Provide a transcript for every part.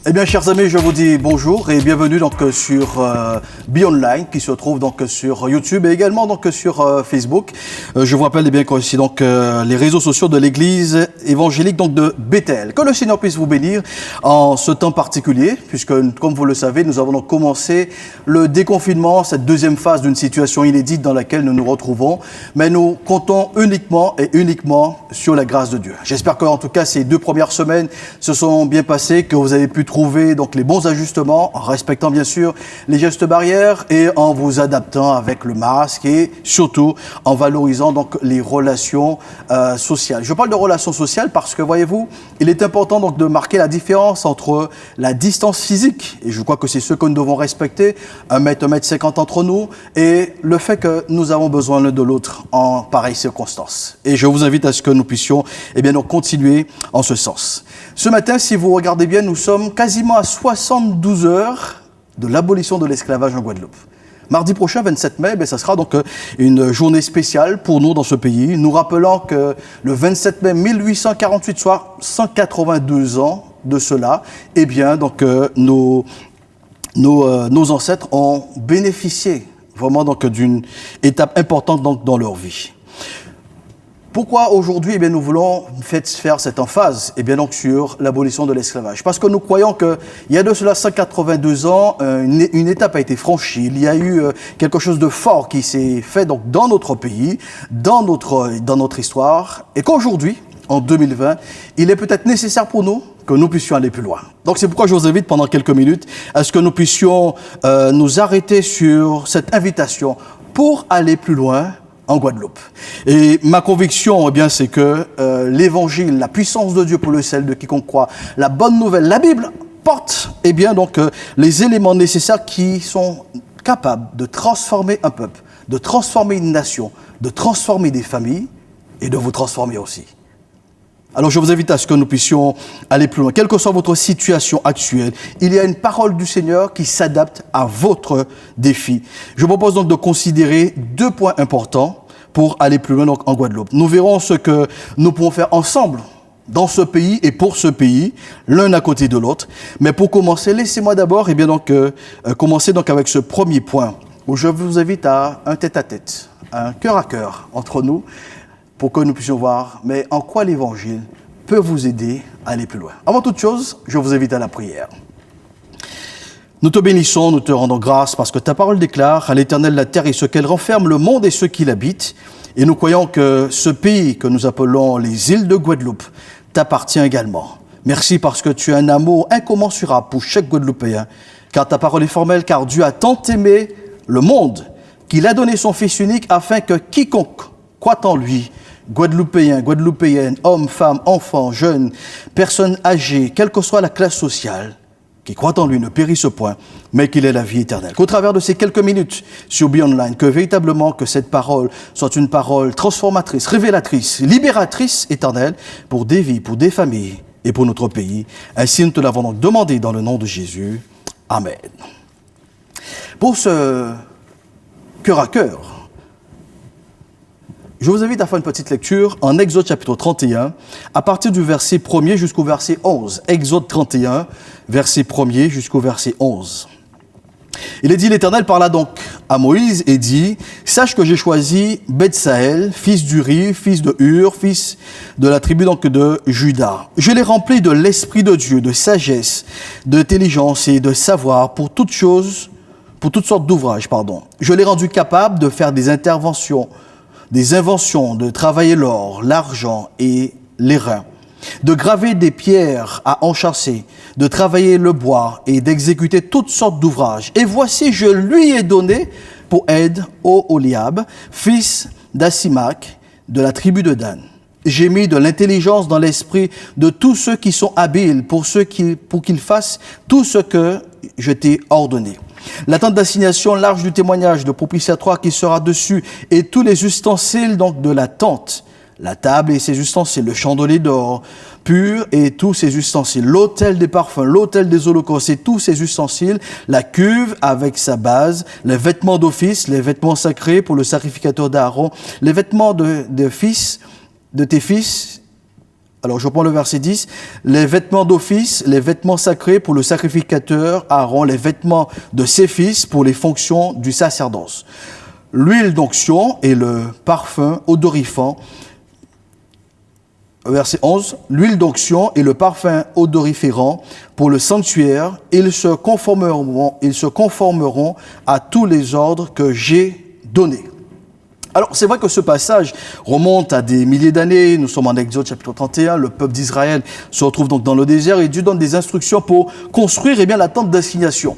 Eh bien, chers amis, je vous dis bonjour et bienvenue donc sur BeOnline qui se trouve donc sur YouTube et également donc sur Facebook. Je vous rappelle bien qu'ici donc les réseaux sociaux de l'Église évangélique donc de Bethel. Que le Seigneur puisse vous bénir en ce temps particulier, puisque comme vous le savez, nous avons donc commencé le déconfinement, cette deuxième phase d'une situation inédite dans laquelle nous nous retrouvons, mais nous comptons uniquement sur la grâce de Dieu. J'espère qu'en tout cas ces 2 premières semaines se sont bien passées, que vous avez pu trouver donc les bons ajustements en respectant bien sûr les gestes barrières et en vous adaptant avec le masque et surtout en valorisant donc les relations sociales. Je parle de relations sociales parce que voyez-vous, il est important donc de marquer la différence entre la distance physique, et je crois que c'est ce que nous devons respecter, 1 mètre, 1,50 m entre nous, et le fait que nous avons besoin l'un de l'autre en pareille circonstance. Et je vous invite à ce que nous puissions donc continuer en ce sens. Ce matin, si vous regardez bien, nous sommes quasiment à 72 heures de l'abolition de l'esclavage en Guadeloupe. Mardi prochain, 27 mai, ça sera donc une journée spéciale pour nous dans ce pays. Nous rappelons que le 27 mai 1848, soit 182 ans de cela, nos ancêtres ont bénéficié vraiment donc d'une étape importante donc dans leur vie. Pourquoi aujourd'hui nous voulons faire cette emphase donc sur l'abolition de l'esclavage? Parce que nous croyons qu'il y a de cela 182 ans, une étape a été franchie. Il y a eu quelque chose de fort qui s'est fait donc dans notre pays, dans notre histoire, et qu'aujourd'hui, en 2020, il est peut-être nécessaire pour nous que nous puissions aller plus loin. Donc c'est pourquoi je vous invite pendant quelques minutes à ce que nous puissions nous arrêter sur cette invitation pour aller plus loin en Guadeloupe. Et ma conviction, c'est que l'évangile, la puissance de Dieu pour le salut de quiconque croit, la bonne nouvelle, la Bible porte, les éléments nécessaires qui sont capables de transformer un peuple, de transformer une nation, de transformer des familles et de vous transformer aussi. Alors je vous invite à ce que nous puissions aller plus loin. Quelle que soit votre situation actuelle, il y a une parole du Seigneur qui s'adapte à votre défi. Je vous propose donc de considérer 2 points importants pour aller plus loin donc en Guadeloupe. Nous verrons ce que nous pouvons faire ensemble dans ce pays et pour ce pays, l'un à côté de l'autre. Mais pour commencer, laissez-moi d'abord commencer donc avec ce premier point où je vous invite à un tête-à-tête, un cœur à cœur entre nous, pour que nous puissions voir, mais en quoi l'Évangile peut vous aider à aller plus loin. Avant toute chose, je vous invite à la prière. Nous te bénissons, nous te rendons grâce, parce que ta parole déclare à l'Éternel la terre et ce qu'elle renferme, le monde et ceux qui l'habitent. Et nous croyons que ce pays que nous appelons les îles de Guadeloupe t'appartient également. Merci parce que tu as un amour incommensurable pour chaque Guadeloupéen, car ta parole est formelle, car Dieu a tant aimé le monde qu'il a donné son Fils unique afin que quiconque croit en lui, Guadeloupéens, Guadeloupéennes, hommes, femmes, enfants, jeunes, personnes âgées, quelle que soit la classe sociale, qui croient en lui ne périsse point, mais qu'il ait la vie éternelle. Qu'au travers de ces quelques minutes sur BeOnline, que véritablement que cette parole soit une parole transformatrice, révélatrice, libératrice éternelle pour des vies, pour des familles et pour notre pays. Ainsi nous te l'avons donc demandé dans le nom de Jésus. Amen. Pour ce cœur à cœur, je vous invite à faire une petite lecture en Exode chapitre 31, à partir du verset 1er jusqu'au verset 11. Exode 31, verset 1er jusqu'au verset 11. Il est dit, l'Éternel parla donc à Moïse et dit, « Sache que j'ai choisi Bethsaël, fils d'Uri, fils de Hur, fils de la tribu donc de Juda. Je l'ai rempli de l'Esprit de Dieu, de sagesse, d'intelligence et de savoir pour toutes sortes d'ouvrages. Je l'ai rendu capable de faire des inventions, de travailler l'or, l'argent et les reins, de graver des pierres à enchâsser, de travailler le bois et d'exécuter toutes sortes d'ouvrages. Et voici, je lui ai donné pour aide Oholiab, fils d'Asimach, de la tribu de Dan. J'ai mis de l'intelligence dans l'esprit de tous ceux qui sont habiles pour qu'ils fassent tout ce que je t'ai ordonné. La tente d'assignation, l'arche du témoignage, de propitiatoire qui sera dessus, et tous les ustensiles donc de la tente, la table et ses ustensiles, le chandelier d'or pur et tous ses ustensiles, l'autel des parfums, l'autel des holocaustes et tous ses ustensiles, la cuve avec sa base, les vêtements d'office, les vêtements sacrés pour le sacrificateur d'Aaron, les vêtements de tes fils Alors, je prends le verset 10. Les vêtements d'office, les vêtements sacrés pour le sacrificateur Aaron, les vêtements de ses fils pour les fonctions du sacerdoce. L'huile d'onction et le parfum odorifant. Verset 11. L'huile d'onction et le parfum odoriférant pour le sanctuaire, ils se conformeront à tous les ordres que j'ai donnés. Alors, c'est vrai que ce passage remonte à des milliers d'années. Nous sommes en Exode chapitre 31. Le peuple d'Israël se retrouve donc dans le désert et Dieu donne des instructions pour construire la tente d'assignation.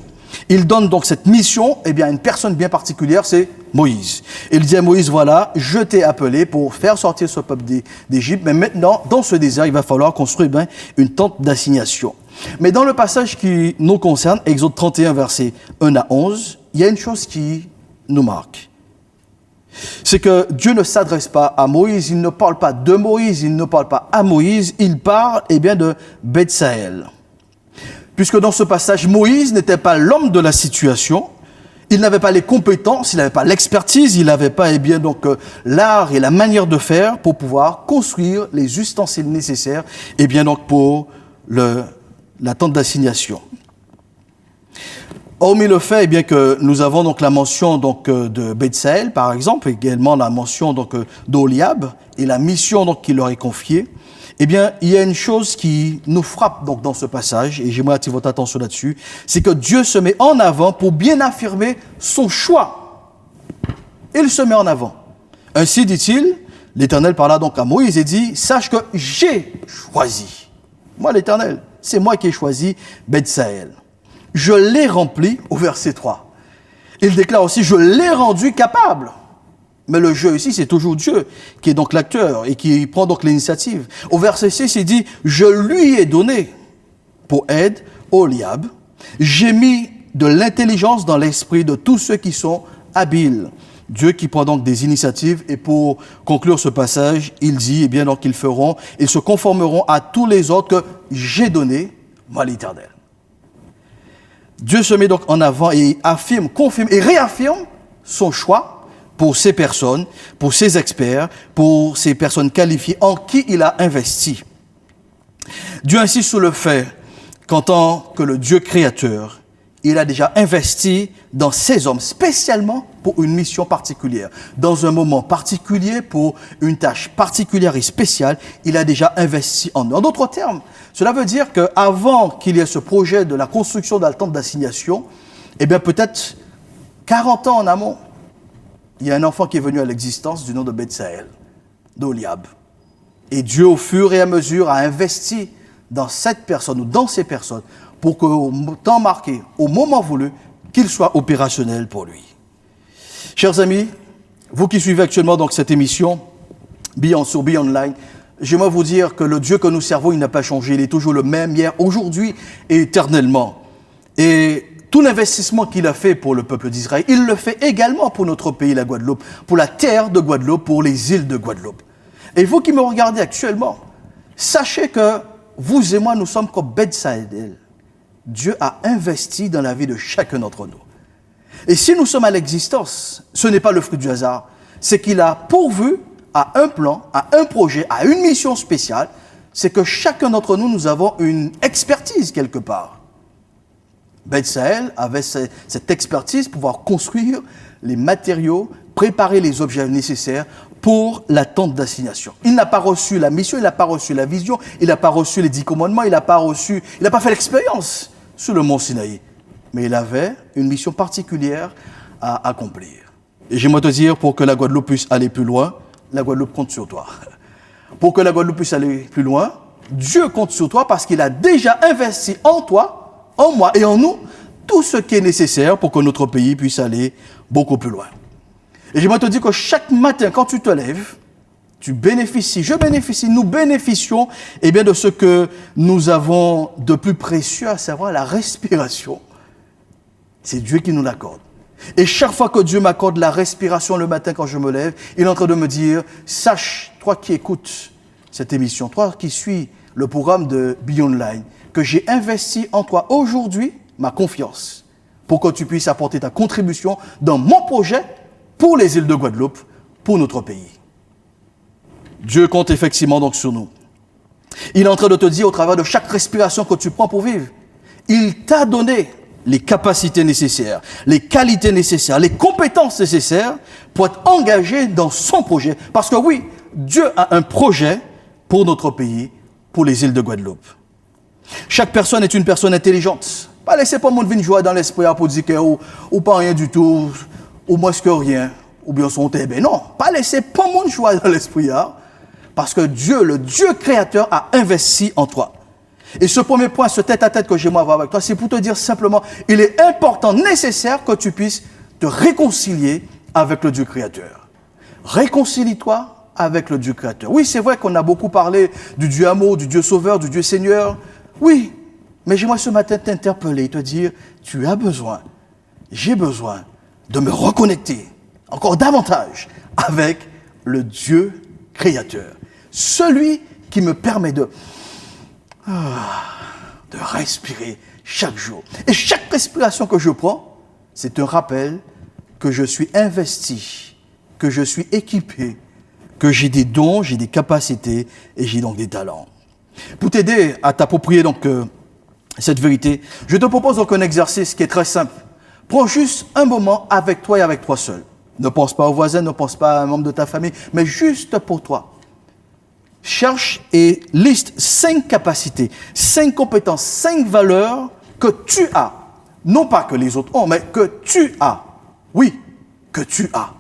Il donne donc cette mission à une personne bien particulière, c'est Moïse. Il dit à Moïse, voilà, je t'ai appelé pour faire sortir ce peuple d'Égypte, mais maintenant, dans ce désert, il va falloir construire une tente d'assignation. Mais dans le passage qui nous concerne, Exode 31, versets 1 à 11, il y a une chose qui nous marque. C'est que Dieu ne s'adresse pas à Moïse, il ne parle pas de Moïse, il ne parle pas à Moïse, il parle de Bethsaël. Puisque dans ce passage, Moïse n'était pas l'homme de la situation, il n'avait pas les compétences, il n'avait pas l'expertise, il n'avait pas l'art et la manière de faire pour pouvoir construire les ustensiles nécessaires pour la tente d'assignation. Hormis le fait que nous avons donc la mention de Bethsaël, par exemple, également la mention d'Oliab et la mission qui leur est confiée, il y a une chose qui nous frappe dans ce passage, et j'aimerais attirer votre attention là-dessus, c'est que Dieu se met en avant pour bien affirmer son choix. Il se met en avant. Ainsi, dit-il, l'Éternel parla donc à Moïse et dit, sache que j'ai choisi. Moi, l'Éternel, c'est moi qui ai choisi Bethsaël. Je l'ai rempli, au verset 3. Il déclare aussi, je l'ai rendu capable. Mais le jeu ici, c'est toujours Dieu qui est donc l'acteur et qui prend donc l'initiative. Au verset 6, il dit, je lui ai donné pour aide Oliab. J'ai mis de l'intelligence dans l'esprit de tous ceux qui sont habiles. Dieu qui prend donc des initiatives. Et pour conclure ce passage, il dit, donc ils se conformeront à tous les ordres que j'ai donnés, moi l'Éternel. Dieu se met donc en avant et affirme, confirme et réaffirme son choix pour ces personnes, pour ces experts, pour ces personnes qualifiées en qui il a investi. Dieu insiste sur le fait qu'en tant que le Dieu créateur, il a déjà investi dans ces hommes, spécialement pour une mission particulière. Dans un moment particulier, pour une tâche particulière et spéciale, il a déjà investi en eux. En d'autres termes, cela veut dire qu'avant qu'il y ait ce projet de la construction de la tente d'assignation, peut-être 40 ans en amont, il y a un enfant qui est venu à l'existence du nom de Bethsaël, d'Oliab. Et Dieu, au fur et à mesure, a investi dans cette personne ou dans ces personnes pour qu'au temps marqué, au moment voulu, qu'il soit opérationnel pour lui. Chers amis, vous qui suivez actuellement donc cette émission, sur Be Online, j'aimerais vous dire que le Dieu que nous servons, il n'a pas changé. Il est toujours le même hier, aujourd'hui et éternellement. Et tout l'investissement qu'il a fait pour le peuple d'Israël, il le fait également pour notre pays, la Guadeloupe, pour la terre de Guadeloupe, pour les îles de Guadeloupe. Et vous qui me regardez actuellement, sachez que vous et moi, nous sommes comme Bethsaël. Dieu a investi dans la vie de chacun d'entre nous. Et si nous sommes à l'existence, ce n'est pas le fruit du hasard, c'est qu'il a pourvu à un plan, à un projet, à une mission spéciale, c'est que chacun d'entre nous, nous avons une expertise quelque part. Bethsaël avait cette expertise pour pouvoir construire les matériaux, préparer les objets nécessaires pour la tente d'assignation. Il n'a pas reçu la mission, il n'a pas reçu la vision, il n'a pas reçu les 10 commandements, il n'a pas fait l'expérience sur le mont Sinaï. Mais il avait une mission particulière à accomplir. Et j'aimerais te dire, pour que la Guadeloupe puisse aller plus loin, la Guadeloupe compte sur toi. Pour que la Guadeloupe puisse aller plus loin, Dieu compte sur toi parce qu'il a déjà investi en toi, en moi et en nous, tout ce qui est nécessaire pour que notre pays puisse aller beaucoup plus loin. Et j'aimerais te dire que chaque matin, quand tu te lèves, tu bénéficies, je bénéficie, nous bénéficions de ce que nous avons de plus précieux, à savoir la respiration. C'est Dieu qui nous l'accorde. Et chaque fois que Dieu m'accorde la respiration le matin quand je me lève, il est en train de me dire, sache, toi qui écoutes cette émission, toi qui suis le programme de Be Online, que j'ai investi en toi aujourd'hui ma confiance pour que tu puisses apporter ta contribution dans mon projet pour les îles de Guadeloupe, pour notre pays. Dieu compte effectivement donc sur nous. Il est en train de te dire au travers de chaque respiration que tu prends pour vivre, il t'a donné les capacités nécessaires, les qualités nécessaires, les compétences nécessaires pour être engagé dans son projet. Parce que oui, Dieu a un projet pour notre pays, pour les îles de Guadeloupe. Chaque personne est une personne intelligente. Pas laisser pas monde venir jouer dans l'esprit pour dire que ou pas rien du tout, ou moins que rien, ou bien son thé. Non, pas laisser pas monde jouer dans l'esprit. Parce que Dieu, le Dieu créateur, a investi en toi. Et ce premier point, ce tête-à-tête que j'aimerais avoir avec toi, c'est pour te dire simplement, il est important, nécessaire que tu puisses te réconcilier avec le Dieu créateur. Réconcilie-toi avec le Dieu créateur. Oui, c'est vrai qu'on a beaucoup parlé du Dieu amour, du Dieu sauveur, du Dieu Seigneur. Oui, mais j'aimerais ce matin t'interpeller, te dire, tu as besoin, j'ai besoin de me reconnecter encore davantage avec le Dieu créateur. Celui qui me permet de respirer chaque jour. Et chaque respiration que je prends, c'est un rappel que je suis investi, que je suis équipé, que j'ai des dons, j'ai des capacités et j'ai donc des talents. Pour t'aider à t'approprier donc cette vérité, je te propose donc un exercice qui est très simple. Prends juste un moment avec toi et avec toi seul. Ne pense pas aux voisins, ne pense pas à un membre de ta famille, mais juste pour toi. Cherche et liste 5 capacités, 5 compétences, 5 valeurs que tu as. Non pas que les autres ont, mais que tu as. Oui, que tu as.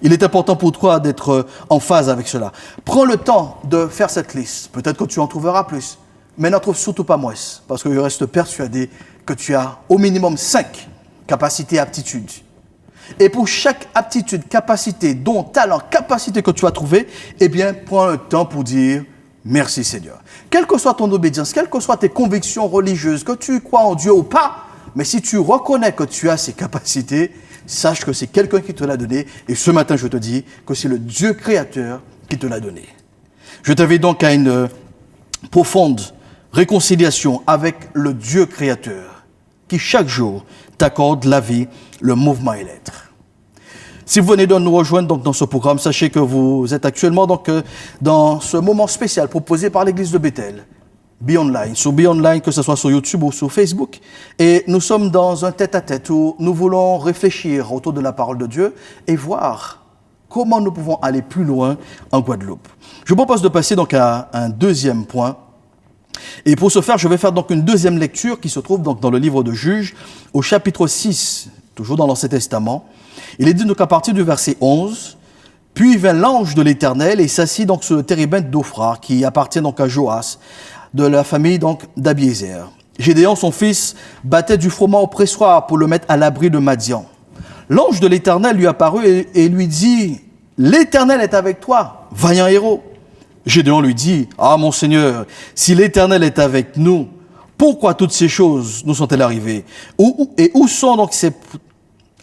Il est important pour toi d'être en phase avec cela. Prends le temps de faire cette liste. Peut-être que tu en trouveras plus, mais n'en trouve surtout pas moins, parce que je reste persuadé que tu as au minimum 5 capacités et aptitudes. Et pour chaque aptitude, capacité, don, talent, capacité que tu as trouvé, eh bien, prends le temps pour dire merci Seigneur. Quelle que soit ton obédience, quelles que soient tes convictions religieuses, que tu crois en Dieu ou pas, mais si tu reconnais que tu as ces capacités, sache que c'est quelqu'un qui te l'a donné. Et ce matin, je te dis que c'est le Dieu créateur qui te l'a donné. Je t'invite donc à une profonde réconciliation avec le Dieu créateur qui chaque jour t'accorde la vie, le mouvement et l'être. Si vous venez de nous rejoindre donc, dans ce programme, sachez que vous êtes actuellement donc, dans ce moment spécial proposé par l'église de Bethel, Be Online, sur Be Online, que ce soit sur YouTube ou sur Facebook. Et nous sommes dans un tête-à-tête où nous voulons réfléchir autour de la parole de Dieu et voir comment nous pouvons aller plus loin en Guadeloupe. Je vous propose de passer donc à un deuxième point. Et pour ce faire, je vais faire donc une deuxième lecture qui se trouve donc dans le livre de Juges, au chapitre 6, toujours dans l'Ancien Testament. Il est dit donc à partir du verset 11, « Puis vint l'ange de l'Éternel et s'assit donc sur le térébinthe d'Ophra, qui appartient donc à Joas, de la famille donc d'Abiézer. Gédéon, son fils, battait du froment au pressoir pour le mettre à l'abri de Madian. L'ange de l'Éternel lui apparut et lui dit, « L'Éternel est avec toi, vaillant héros. » Gédéon lui dit, « Ah, mon Seigneur, si l'Éternel est avec nous, pourquoi toutes ces choses nous sont-elles arrivées? Et où sont donc ces... »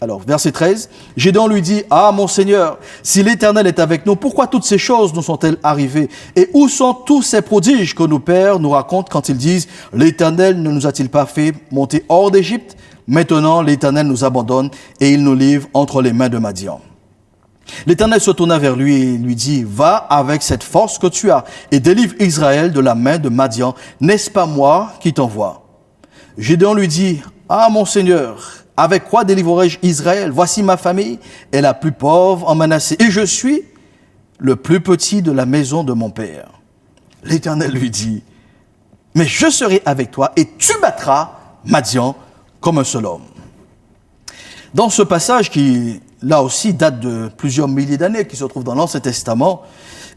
Alors, verset 13, Gédéon lui dit, « Ah, mon Seigneur, si l'Éternel est avec nous, pourquoi toutes ces choses nous sont-elles arrivées? Et où sont tous ces prodiges que nos pères nous racontent quand ils disent, l'Éternel ne nous a-t-il pas fait monter hors d'Égypte? Maintenant, l'Éternel nous abandonne et il nous livre entre les mains de Madian. » L'Éternel se tourna vers lui et lui dit, « Va avec cette force que tu as et délivre Israël de la main de Madian. N'est-ce pas moi qui t'envoie? » Gédéon lui dit, « Ah, mon Seigneur, avec quoi délivrerai-je Israël? Voici ma famille est la plus pauvre en Manassé et je suis le plus petit de la maison de mon père. » L'Éternel lui dit, « Mais je serai avec toi et tu battras Madian comme un seul homme. » Dans ce passage qui, là aussi, date de plusieurs milliers d'années, qui se trouve dans l'Ancien Testament,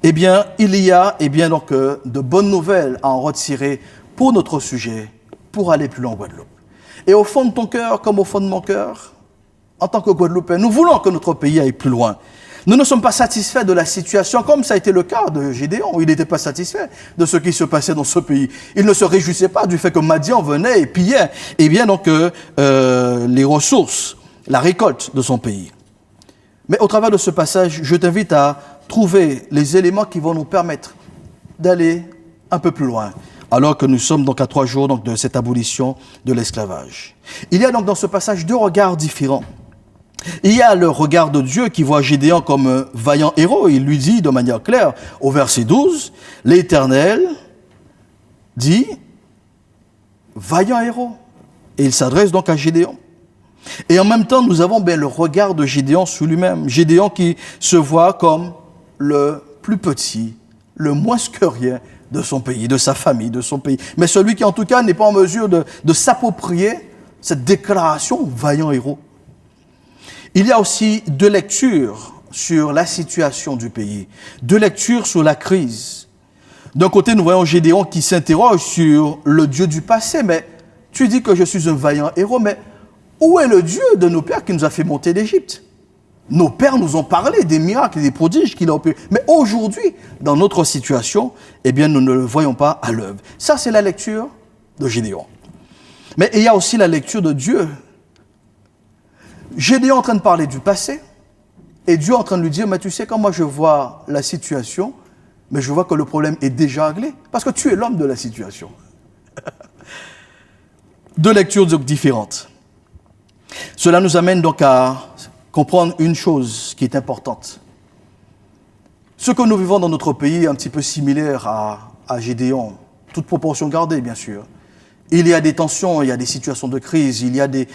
eh bien, il y a donc, de bonnes nouvelles à en retirer pour notre sujet, pour aller plus loin en Guadeloupe. Et au fond de ton cœur, comme au fond de mon cœur, en tant que Guadeloupéens, nous voulons que notre pays aille plus loin. Nous ne sommes pas satisfaits de la situation, comme ça a été le cas de Gédéon. Il n'était pas satisfait de ce qui se passait dans ce pays. Il ne se réjouissait pas du fait que Madian venait et pillait donc, les ressources, la récolte de son pays. Mais au travers de ce passage, je t'invite à trouver les éléments qui vont nous permettre d'aller un peu plus loin, alors que nous sommes donc à 3 jours donc, de cette abolition de l'esclavage. Il y a donc dans ce passage 2 regards différents. Il y a le regard de Dieu qui voit Gédéon comme un vaillant héros. Il lui dit de manière claire au verset 12, « L'Éternel dit « vaillant héros ». Et il s'adresse donc à Gédéon. Et en même temps, nous avons bien le regard de Gédéon sur lui-même. Gédéon qui se voit comme le plus petit, le moins que rien de son pays, de sa famille, de son pays. Mais celui qui, en tout cas, n'est pas en mesure de s'approprier cette déclaration « vaillant héros ». Il y a aussi 2 lectures sur la situation du pays, 2 lectures sur la crise. D'un côté, nous voyons Gédéon qui s'interroge sur le Dieu du passé, mais tu dis que je suis un vaillant héros, mais où est le Dieu de nos pères qui nous a fait monter d'Égypte? Nos pères nous ont parlé des miracles et des prodiges qu'il a opérés. Mais aujourd'hui, dans notre situation, eh bien, nous ne le voyons pas à l'œuvre. Ça, c'est la lecture de Gédéon. Mais il y a aussi la lecture de Dieu. Gédéon est en train de parler du passé, et Dieu est en train de lui dire, mais tu sais, quand moi je vois la situation, mais je vois que le problème est déjà réglé, parce que tu es l'homme de la situation. 2 lectures différentes. Cela nous amène donc à comprendre une chose qui est importante. Ce que nous vivons dans notre pays est un petit peu similaire à Gédéon, toute proportion gardée, bien sûr. Il y a des tensions, il y a des situations de crise, il y a des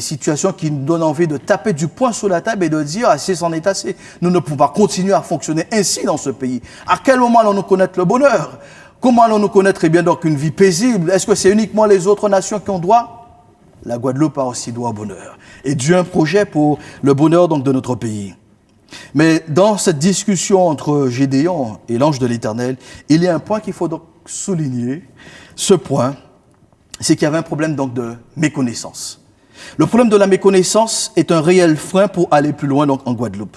situations qui nous donnent envie de taper du poing sur la table et de dire « assez, c'en est assez ». Nous ne pouvons pas continuer à fonctionner ainsi dans ce pays. À quel moment allons-nous connaître le bonheur? Comment allons-nous connaître bien donc une vie paisible? Est-ce que c'est uniquement les autres nations qui ont droit? La Guadeloupe a aussi droit au bonheur. Et Dieu a un projet pour le bonheur donc de notre pays. Mais dans cette discussion entre Gédéon et l'ange de l'Éternel, il y a un point qu'il faut donc souligner. Ce point, c'est qu'il y avait un problème donc de méconnaissance. Le problème de la méconnaissance est un réel frein pour aller plus loin donc en Guadeloupe.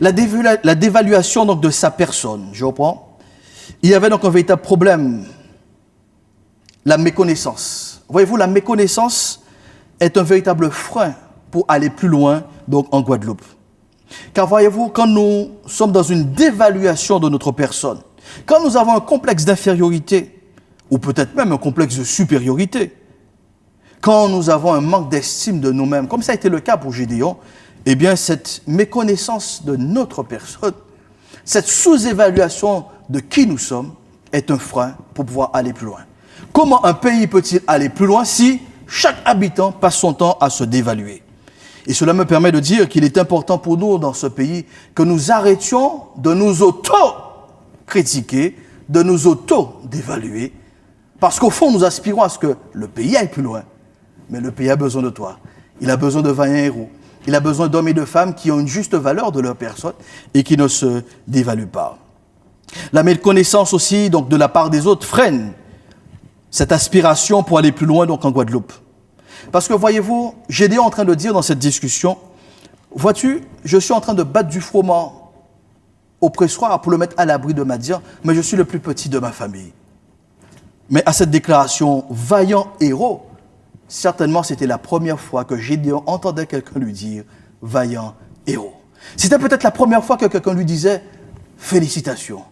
La dévaluation donc de sa personne, je reprends. Il y avait donc un véritable problème, la méconnaissance. Voyez-vous, la méconnaissance est un véritable frein pour aller plus loin donc en Guadeloupe. Car voyez-vous, quand nous sommes dans une dévaluation de notre personne, quand nous avons un complexe d'infériorité, ou peut-être même un complexe de supériorité, quand nous avons un manque d'estime de nous-mêmes, comme ça a été le cas pour Gédéon, eh bien cette méconnaissance de notre personne, cette sous-évaluation de qui nous sommes est un frein pour pouvoir aller plus loin. Comment un pays peut-il aller plus loin si chaque habitant passe son temps à se dévaluer? Et cela me permet de dire qu'il est important pour nous dans ce pays que nous arrêtions de nous auto-critiquer, de nous auto-dévaluer, parce qu'au fond nous aspirons à ce que le pays aille plus loin. Mais le pays a besoin de toi. Il a besoin de vaillants héros. Il a besoin d'hommes et de femmes qui ont une juste valeur de leur personne et qui ne se dévaluent pas. La méconnaissance aussi donc, de la part des autres freine cette aspiration pour aller plus loin donc, en Guadeloupe. Parce que voyez-vous, Gédéon est en train de dire dans cette discussion, vois-tu, je suis en train de battre du froment au pressoir pour le mettre à l'abri de Madian, mais je suis le plus petit de ma famille. Mais à cette déclaration, vaillant héros, certainement c'était la première fois que Gédéon entendait quelqu'un lui dire vaillant héros. C'était peut-être la première fois que quelqu'un lui disait félicitations,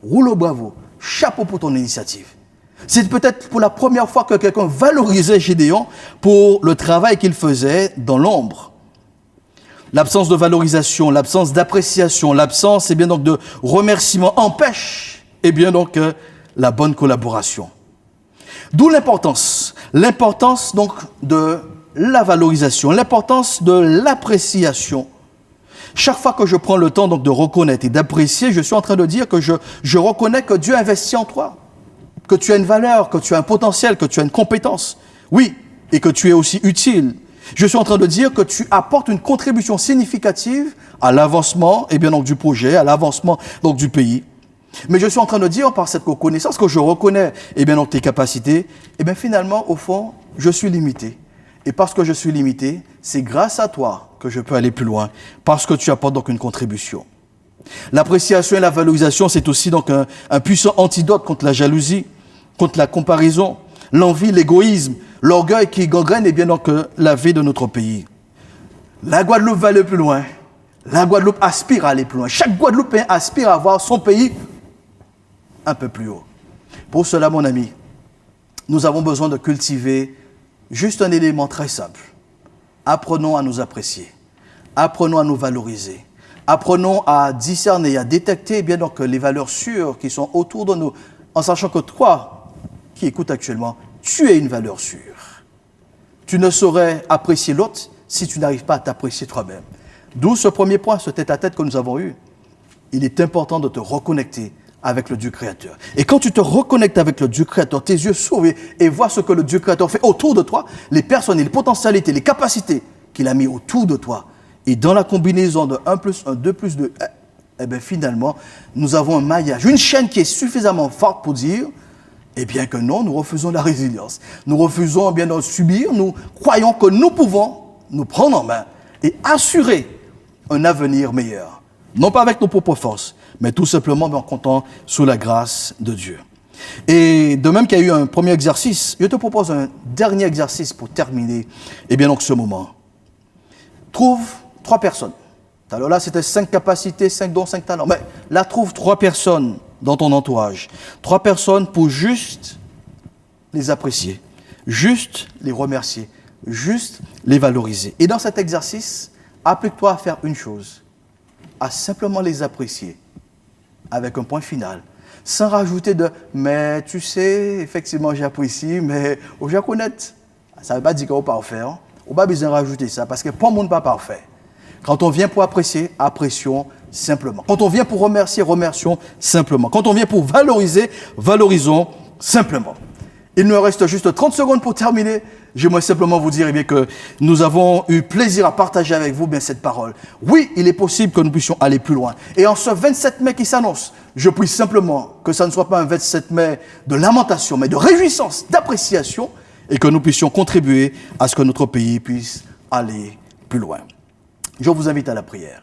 rouleau bravo, chapeau pour ton initiative. C'est peut-être pour la première fois que quelqu'un valorisait Gédéon pour le travail qu'il faisait dans l'ombre. L'absence de valorisation, l'absence d'appréciation, l'absence eh bien, donc, de remerciement empêche eh bien, donc, la bonne collaboration. D'où l'importance donc, de la valorisation, l'importance de l'appréciation. Chaque fois que je prends le temps donc, de reconnaître et d'apprécier, je suis en train de dire que je reconnais que Dieu investit en toi, que tu as une valeur, que tu as un potentiel, que tu as une compétence. Oui, et que tu es aussi utile. Je suis en train de dire que tu apportes une contribution significative à l'avancement eh bien, donc, du projet, à l'avancement donc, du pays. Mais je suis en train de dire, par cette reconnaissance, que je reconnais eh bien, donc, tes capacités, eh bien, finalement, au fond, je suis limité. Et parce que je suis limité, c'est grâce à toi que je peux aller plus loin, parce que tu apportes donc une contribution. L'appréciation et la valorisation, c'est aussi donc un puissant antidote contre la jalousie, contre la comparaison, l'envie, l'égoïsme, l'orgueil qui gangrène eh bien, donc, la vie de notre pays. La Guadeloupe va aller plus loin. La Guadeloupe aspire à aller plus loin. Chaque Guadeloupéen aspire à voir son pays un peu plus haut. Pour cela, mon ami, nous avons besoin de cultiver juste un élément très simple. Apprenons à nous apprécier. Apprenons à nous valoriser. Apprenons à discerner, à détecter eh bien donc, les valeurs sûres qui sont autour de nous, en sachant que toi, qui écoute actuellement, tu es une valeur sûre. Tu ne saurais apprécier l'autre si tu n'arrives pas à t'apprécier toi-même. D'où ce premier point, ce tête-à-tête que nous avons eu. Il est important de te reconnecter avec le Dieu créateur. Et quand tu te reconnectes avec le Dieu créateur, tes yeux s'ouvrent et voient ce que le Dieu créateur fait autour de toi, les personnes, les potentialités, les capacités qu'il a mis autour de toi. Et dans la combinaison de 1 plus 1, 2 plus 2, eh bien finalement, nous avons un maillage, une chaîne qui est suffisamment forte pour dire, eh bien que non, nous refusons la résilience. Nous refusons bien de subir, nous croyons que nous pouvons nous prendre en main et assurer un avenir meilleur. Non pas avec nos propres forces, mais tout simplement en comptant sur la grâce de Dieu. Et de même qu'il y a eu un premier exercice, je te propose un dernier exercice pour terminer, eh bien donc ce moment. Trouve 3 personnes. Alors là, c'était 5 capacités, 5 dons, 5 talents. Mais là, trouve 3 personnes dans ton entourage. 3 personnes pour juste les apprécier, juste les remercier, juste les valoriser. Et dans cet exercice, applique-toi à faire une chose, à simplement les apprécier avec un point final, sans rajouter de « mais tu sais, effectivement j'apprécie, mais je connais ». Ça ne veut pas dire qu'on n'est pas parfait. On n'a pas besoin de rajouter ça, parce que pas le monde n'est pas parfait. Quand on vient pour apprécier, apprécions simplement. Quand on vient pour remercier, remercions simplement. Quand on vient pour valoriser, valorisons simplement. Il nous reste juste 30 secondes pour terminer. J'aimerais simplement vous dire que nous avons eu plaisir à partager avec vous cette parole. Oui, il est possible que nous puissions aller plus loin. Et en ce 27 mai qui s'annonce, je prie simplement que ça ne soit pas un 27 mai de lamentation, mais de réjouissance, d'appréciation, et que nous puissions contribuer à ce que notre pays puisse aller plus loin. Je vous invite à la prière.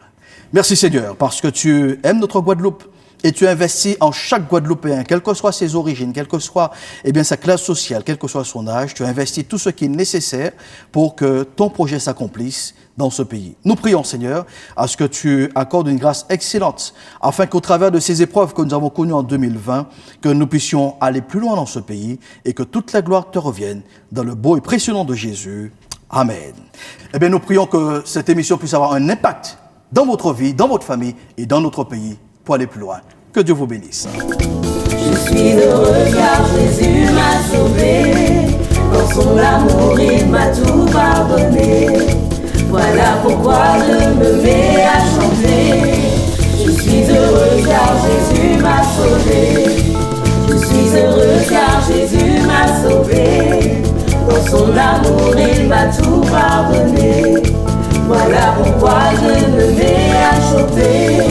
Merci Seigneur, parce que tu aimes notre Guadeloupe et tu investis en chaque Guadeloupéen, quelles que soient ses origines, quelle que soit sa classe sociale, quel que soit son âge, tu investis tout ce qui est nécessaire pour que ton projet s'accomplisse dans ce pays. Nous prions Seigneur à ce que tu accordes une grâce excellente, afin qu'au travers de ces épreuves que nous avons connues en 2020, que nous puissions aller plus loin dans ce pays et que toute la gloire te revienne dans le beau et précieux nom de Jésus. Amen. Eh bien, nous prions que cette émission puisse avoir un impact dans votre vie, dans votre famille et dans notre pays pour aller plus loin. Que Dieu vous bénisse. Je suis heureux car Jésus m'a sauvé. Dans son amour, il m'a tout pardonné. Voilà pourquoi je me mets à chanter. Je suis heureux car Jésus m'a sauvé. Je suis heureux car Jésus m'a sauvé. Dans son amour, il m'a tout pardonné. Voilà pourquoi je me mets à chanter.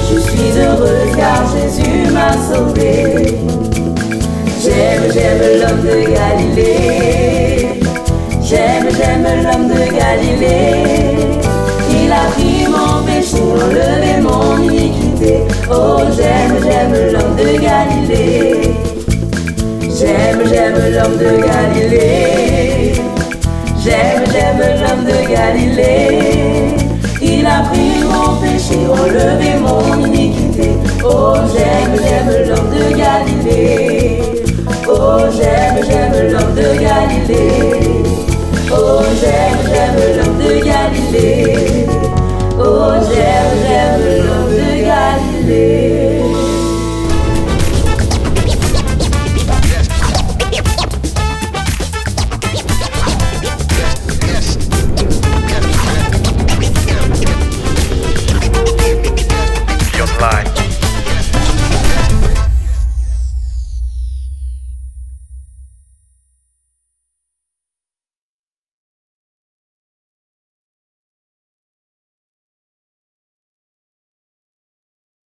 Je suis heureux car Jésus m'a sauvé. J'aime l'homme de Galilée. J'aime l'homme de Galilée. Il a pris mon péché, enlevé mon iniquité. Oh, j'aime l'homme de Galilée. J'aime l'homme de Galilée. J'aime l'homme de Galilée. Il a pris mon péché, enlevé mon iniquité. Oh, j'aime l'homme de Galilée. Oh, j'aime l'homme